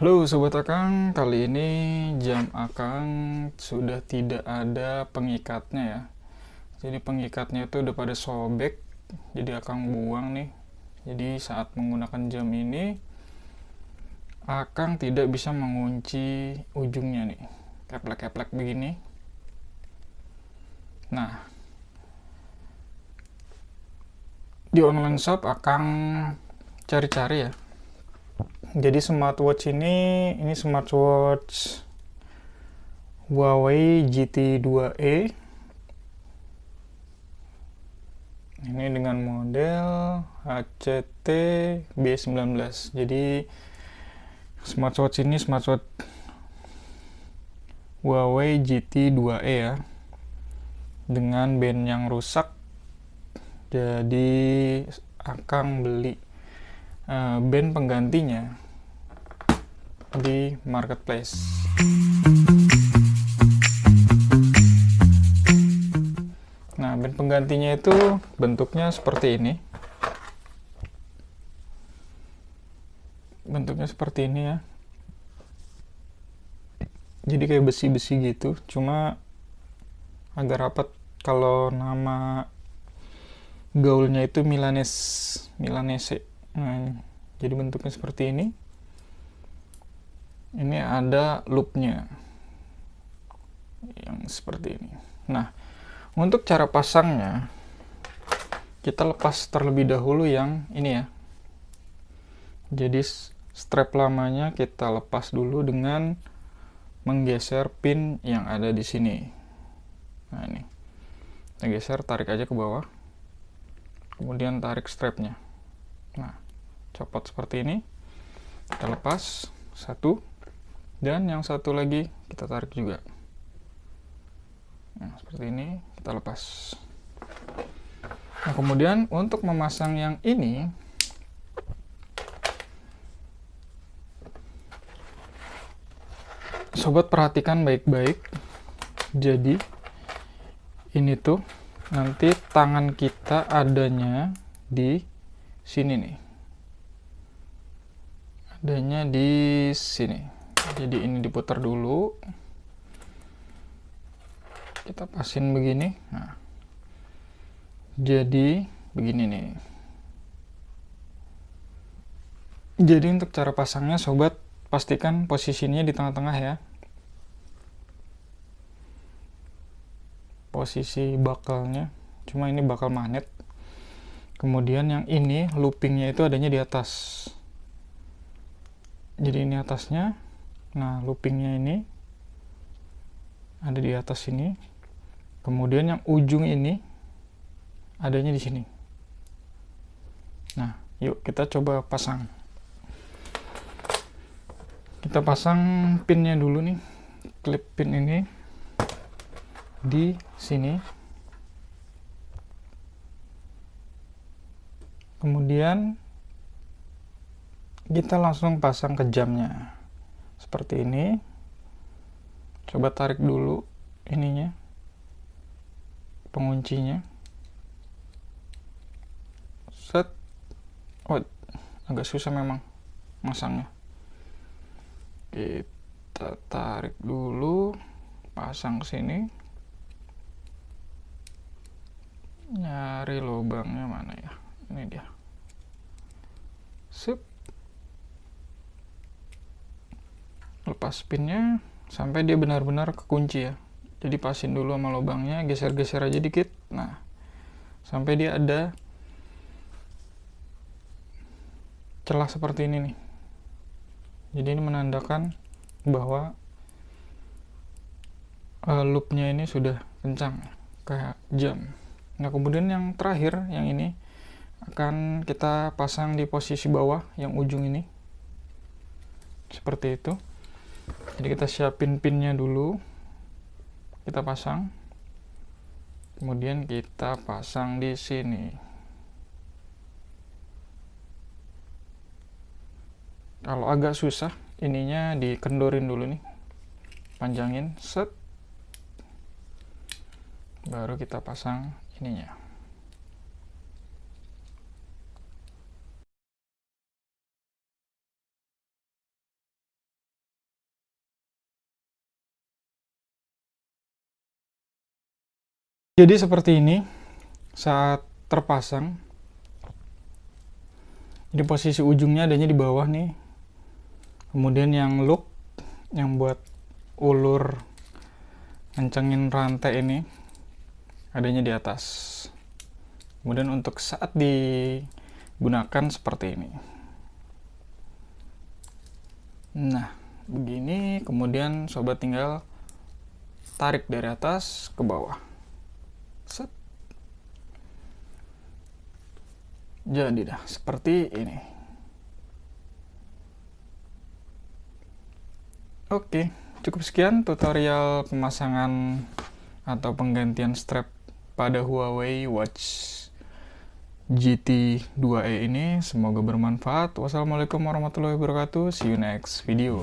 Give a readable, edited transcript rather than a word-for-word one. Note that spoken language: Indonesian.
Halo Sobat Akang, kali ini jam Akang sudah tidak ada pengikatnya ya. Jadi pengikatnya itu udah pada sobek, jadi Akang buang nih. Jadi saat menggunakan jam ini, Akang tidak bisa mengunci ujungnya nih. Keplek-keplek begini. Nah, di online shop Akang cari-cari ya. Jadi smartwatch ini smartwatch Huawei GT2e. Ini dengan model HCT B19. Jadi smartwatch ini smartwatch Huawei GT2e ya, dengan band yang rusak. Jadi Akang beli band penggantinya di marketplace. Nah, band penggantinya itu bentuknya seperti ini. Bentuknya seperti ini ya. Jadi kayak besi-besi gitu, cuma agak rapat. Kalau nama gaulnya itu Milanese. Nah, jadi bentuknya seperti ini. Ini ada loopnya yang seperti ini. Nah, untuk cara pasangnya, kita lepas terlebih dahulu yang ini ya. Jadi strap lamanya kita lepas dulu dengan menggeser pin yang ada di sini. Nah, ini. Kita geser, tarik aja ke bawah. Kemudian tarik strapnya. Nah, copot seperti ini. Kita lepas satu, dan yang satu lagi kita tarik juga. Nah, seperti ini kita lepas. Nah, kemudian untuk memasang yang ini, sobat perhatikan baik-baik. Jadi ini tuh nanti tangan kita adanya di sini nih. Adanya di sini. Jadi ini diputar dulu. Kita pasin begini. Nah, jadi begini nih. Jadi untuk cara pasangnya, sobat pastikan posisinya di tengah-tengah ya. Posisi bakalnya, cuma ini bakal magnet. Kemudian yang ini loopingnya itu adanya di atas. Jadi ini atasnya. Nah, loopingnya ini ada di atas sini. Kemudian yang ujung ini adanya di sini. Nah, yuk kita coba pasang. Kita pasang pinnya dulu nih. Klip pin ini di sini. Kemudian kita langsung pasang ke jamnya. Seperti ini. Coba tarik dulu ininya, penguncinya. Set. Oh, agak susah memang masangnya. Kita tarik dulu, pasang ke sini. Nyari lubangnya mana ya? Ini dia. Sip. Lepas pinnya sampai dia benar-benar kekunci ya. Jadi pasin dulu sama lubangnya, geser-geser aja dikit. Nah, sampai dia ada celah seperti ini nih. Jadi ini menandakan bahwa loopnya ini sudah kencang kayak jam. Nah, kemudian yang terakhir, yang ini akan kita pasang di posisi bawah yang ujung ini. Seperti itu. Jadi kita siapin pinnya dulu. Kita pasang. Kemudian kita pasang di sini. Kalau agak susah, ininya dikendorin dulu nih. Panjangin, set. Baru kita pasang ininya. Jadi seperti ini saat terpasang. Ini posisi ujungnya adanya di bawah nih. Kemudian yang loop yang buat ulur ngencengin rantai ini adanya di atas. Kemudian untuk saat digunakan seperti ini. Nah, begini. Kemudian sobat tinggal tarik dari atas ke bawah. Set. Jadi dah seperti ini. Oke, cukup sekian tutorial pemasangan atau penggantian strap pada Huawei Watch GT 2e ini. Semoga bermanfaat. Wassalamualaikum warahmatullahi wabarakatuh. See you next video.